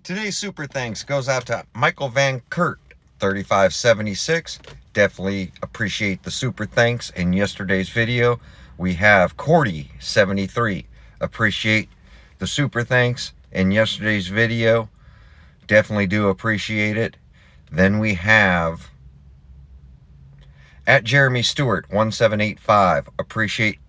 Today's super thanks goes out to Michael Van Kurt, 3576. Definitely appreciate the super thanks. In yesterday's video, we have Cordy, 73. Appreciate the super thanks in yesterday's video. Definitely do appreciate it. Then we have at Jeremy Stewart, 1785. Appreciate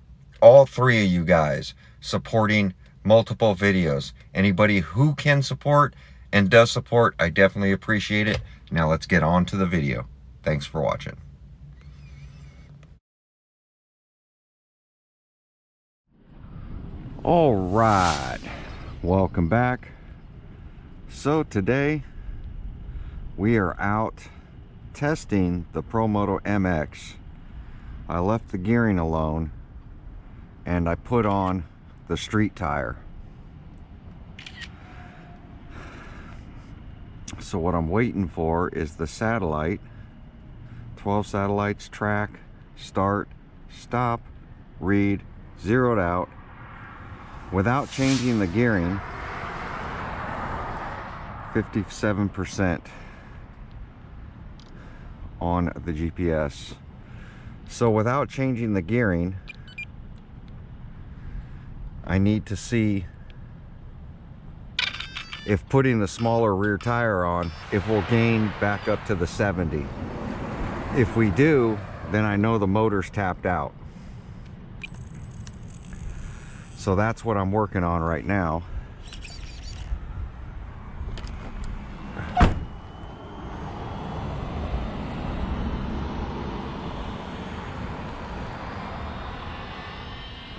all three of you guys supporting multiple videos. Anybody who can support and does support, I definitely appreciate it. Now let's get on to the video. Thanks for watching. All right, welcome back. So today we are out testing the Pro Moto MX. I left the gearing alone and I put on the street tire. So what I'm waiting for is the satellite. 12 satellites, track, start, stop, read, zeroed out, without changing the gearing. 57% on the GPS. So without changing the gearing, I need to see if putting the smaller rear tire on, if we'll gain back up to the 70. If we do, then I know the motor's tapped out. So that's what I'm working on right now.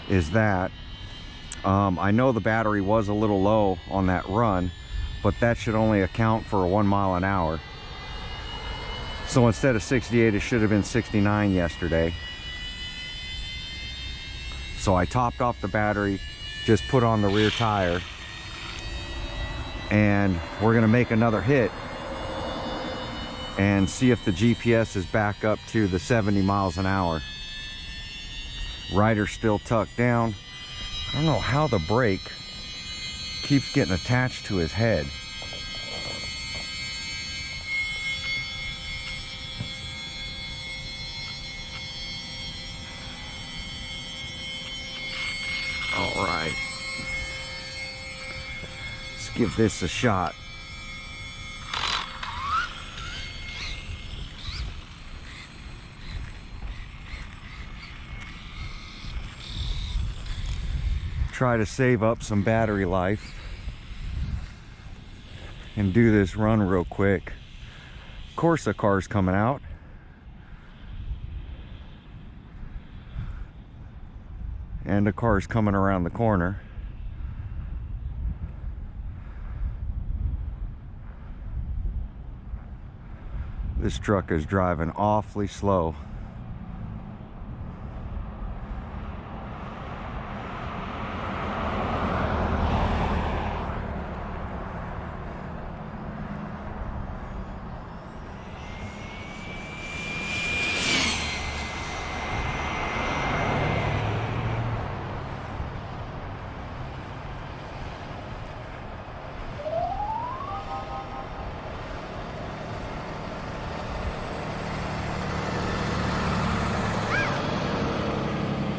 Is that I know the battery was a little low on that run, but that should only account for 1 mile an hour. So instead of 68, it should have been 69 yesterday. So I topped off the battery, just put on the rear tire, and we're gonna make another hit and see if the GPS is back up to the 70 miles an hour. Rider's still tucked down. I don't know how the brake keeps getting attached to his head. All right. Let's give this a shot. Try to save up some battery life and do this run real quick. Of course a car's coming out. And a car's coming around the corner. This truck is driving awfully slow.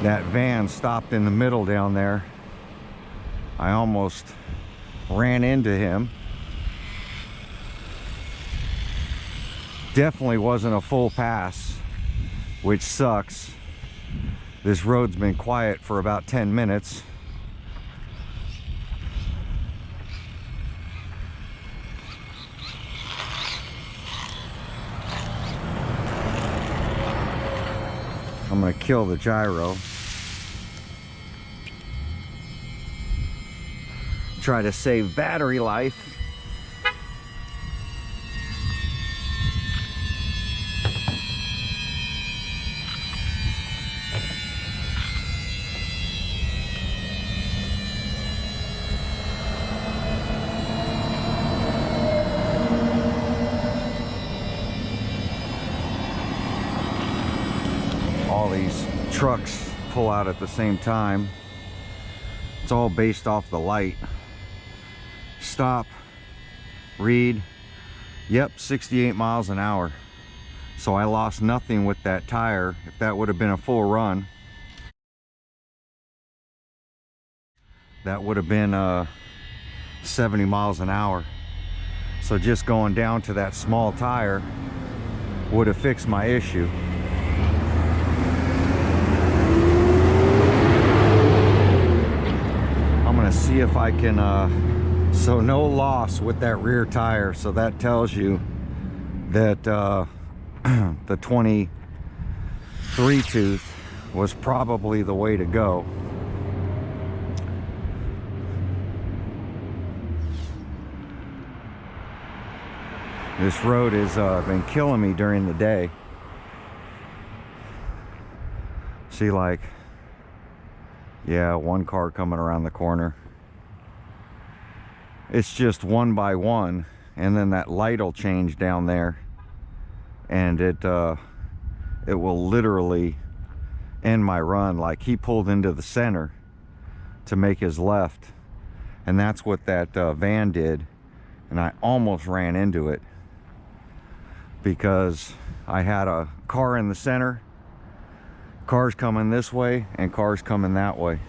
That van stopped in the middle down there. I almost ran into him. Definitely wasn't a full pass, which sucks. This road's been quiet for about 10 minutes. I'm gonna kill the gyro. Try to save battery life. All these trucks pull out at the same time. It's all based off the light. Stop, read, yep, 68 miles an hour. So I lost nothing with that tire. If that would have been a full run, that would have been 70 miles an hour. So just going down to that small tire would have fixed my issue. I'm gonna see if I can, so no loss with that rear tire. So that tells you that the 23 tooth was probably the way to go. This road has been killing me during the day. See, like, yeah, one car coming around the corner. It's just one by one, and then that light will change down there, and it will literally end my run. Like, he pulled into the center to make his left, and that's what that van did, and I almost ran into it because I had a car in the center, cars coming this way and cars coming that way.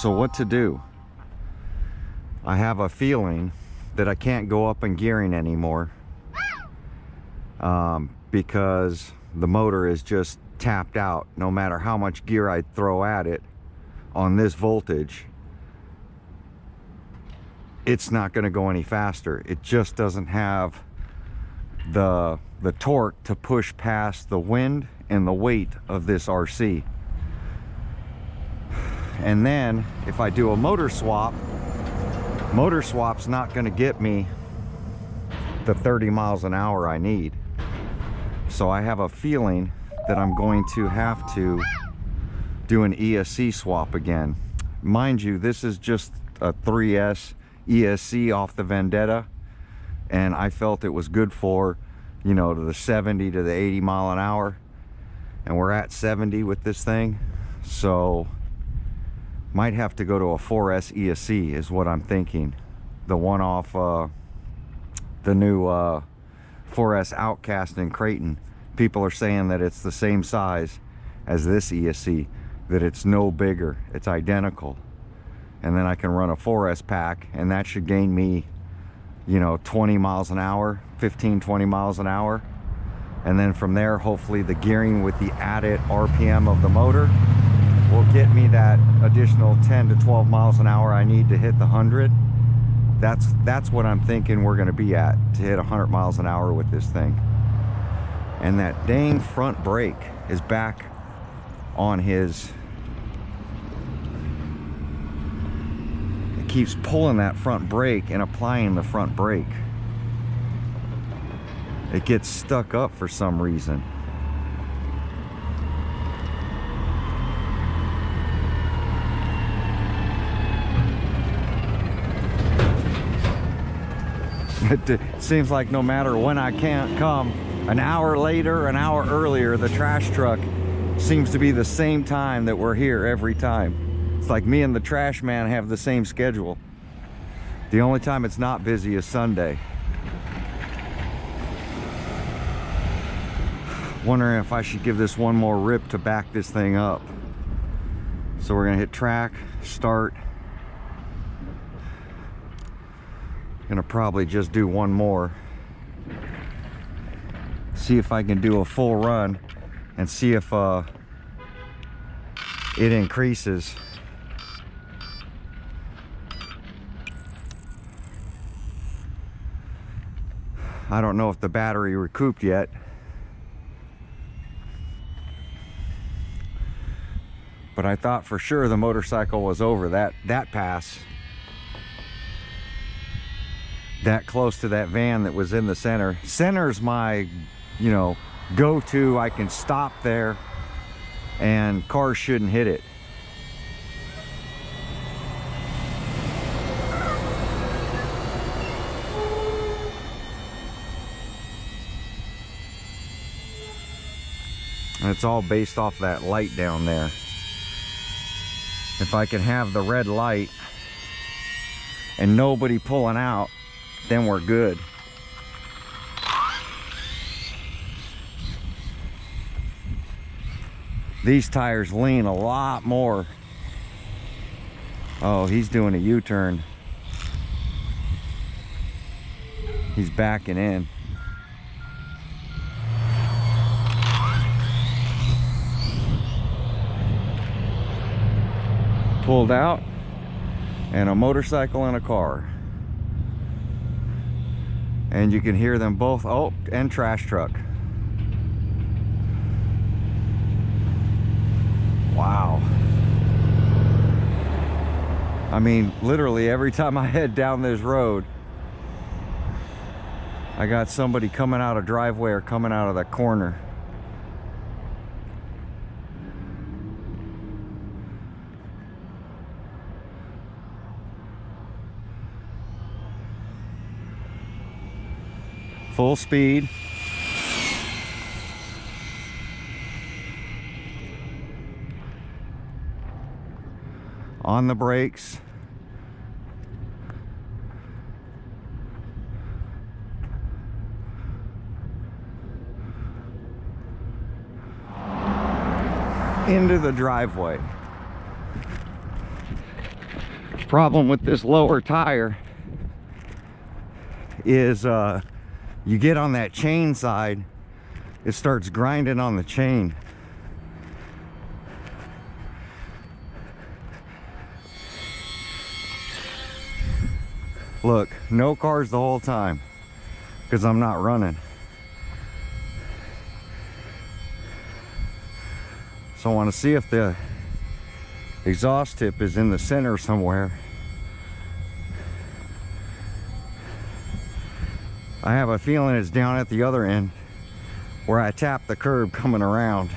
So what to do? I have a feeling that I can't go up in gearing anymore because the motor is just tapped out. No matter how much gear I throw at it on this voltage, it's not going to go any faster. It just doesn't have the torque to push past the wind and the weight of this RC. And then if I do a motor swap's not going to get me the 30 miles an hour I need. So I have a feeling that I'm going to have to do an ESC swap again. Mind you, this is just a 3S ESC off the Vendetta, and I felt it was good for, you know, to the 70 to the 80 mile an hour, and we're at 70 with this thing. So might have to go to a 4S ESC is what I'm thinking. The one off the new 4S Outcast in Creighton. People are saying that it's the same size as this ESC, that it's no bigger, it's identical. And then I can run a 4S pack, and that should gain me, you know, 20 miles an hour, 15, 20 miles an hour. And then from there, hopefully the gearing with the added RPM of the motor will get me that additional 10 to 12 miles an hour I need to hit the 100. That's what I'm thinking we're gonna be at, to hit 100 miles an hour with this thing. And that dang front brake is back on his, keeps pulling that front brake and applying the front brake. It gets stuck up for some reason. It seems like no matter when I can't come, an hour later, an hour earlier, the trash truck seems to be the same time that we're here every time. It's like me and the trash man have the same schedule. The only time it's not busy is Sunday. Wondering if I should give this one more rip to back this thing up. So we're gonna hit track, start. Gonna probably just do one more. See if I can do a full run and see if it increases. I don't know if the battery recouped yet. But I thought for sure the motorcycle was over that pass. That close to that van that was in the center. Center's my, you know, go-to. I can stop there and cars shouldn't hit it. And it's all based off that light down there. If I can have the red light and nobody pulling out, then we're good. These tires lean a lot more. Oh, he's doing a U-turn. He's backing in. Pulled out, and a motorcycle and a car. And you can hear them both. Oh, and trash truck. Wow. I mean, literally every time I head down this road, I got somebody coming out of driveway or coming out of that corner. Full speed. On the brakes. Into the driveway. Problem with this lower tire is you get on that chain side, it starts grinding on the chain. Look, no cars the whole time because I'm not running. So I want to see if the exhaust tip is in the center somewhere. I have a feeling it's down at the other end where I tapped the curb coming around.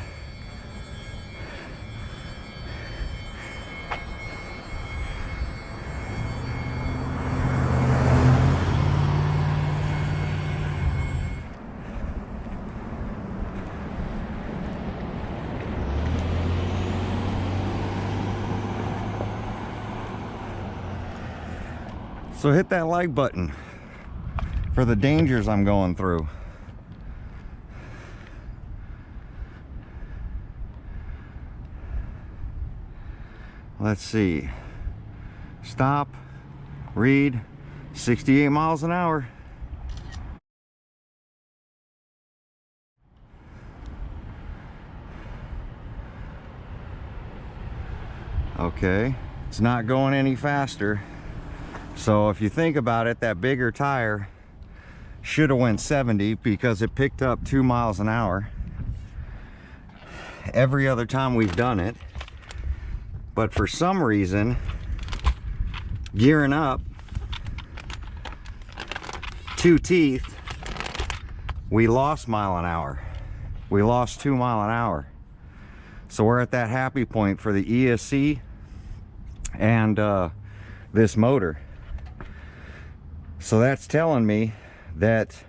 So hit that like button for the dangers I'm going through. Let's see. Stop, read, 68 miles an hour. Okay, it's not going any faster. So if you think about it, that bigger tire should have went 70 because it picked up 2 miles an hour every other time we've done it. But for some reason, gearing up 2 teeth, we lost mile an hour. We lost 2 mile an hour. So we're at that happy point for the ESC and this motor. So that's telling me that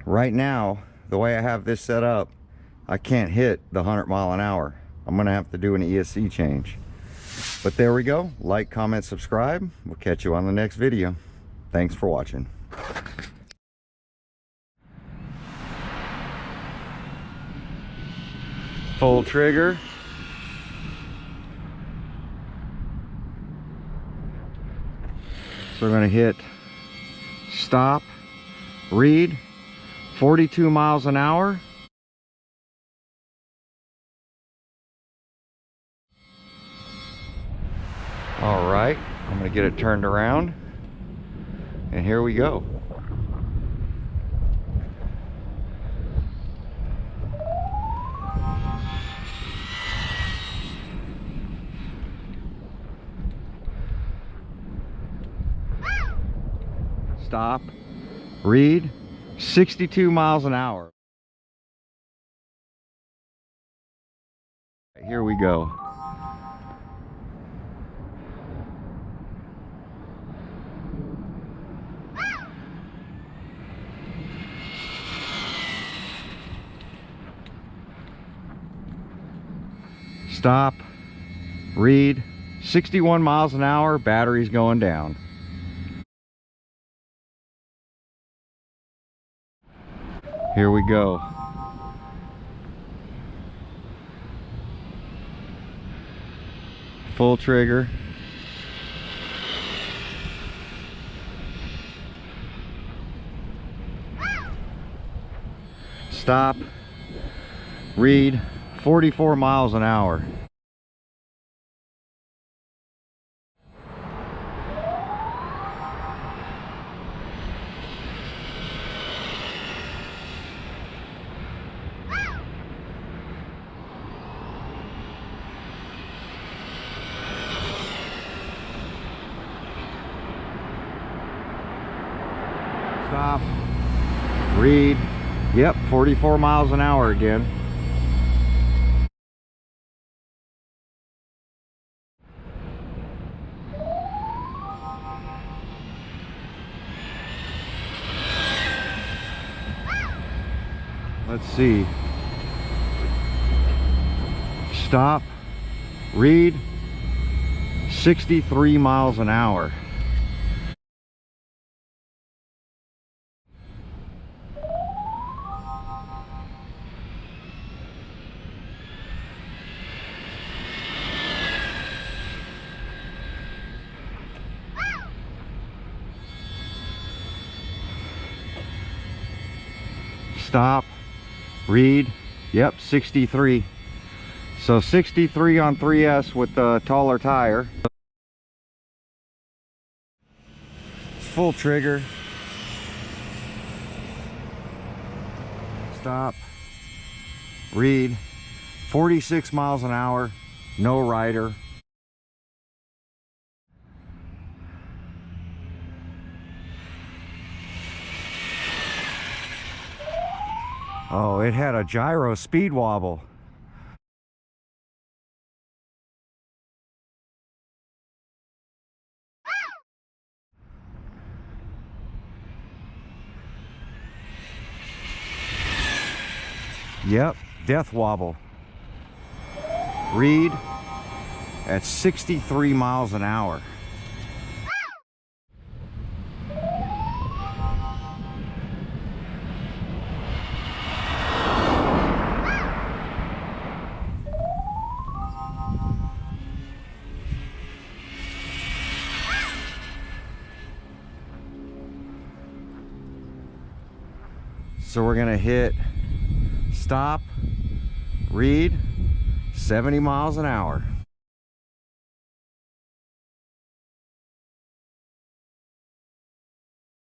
right now, the way I have this set up, I can't hit the 100 mile an hour. I'm gonna have to do an ESC change. But there we go. Like, comment, subscribe. We'll catch you on the next video. Thanks for watching. Pull trigger. So we're gonna hit stop, read, 42 miles an hour. All right, I'm gonna get it turned around, and here we go. Stop, read, 62 miles an hour. Here we go. Stop, read, 61 miles an hour, battery's going down. Here we go. Full trigger. Stop. Read 44 miles an hour. Stop. Read. Yep, 44 miles an hour again. Let's see. Stop. Read. 63 miles an hour. Stop. Read. Yep, 63. So 63 on 3S with the taller tire. Full trigger. Stop. Read. 46 miles an hour. No rider. Oh, it had a gyro speed wobble. Yep, death wobble. Read at 63 miles an hour. So we're gonna hit stop, read 70 miles an hour.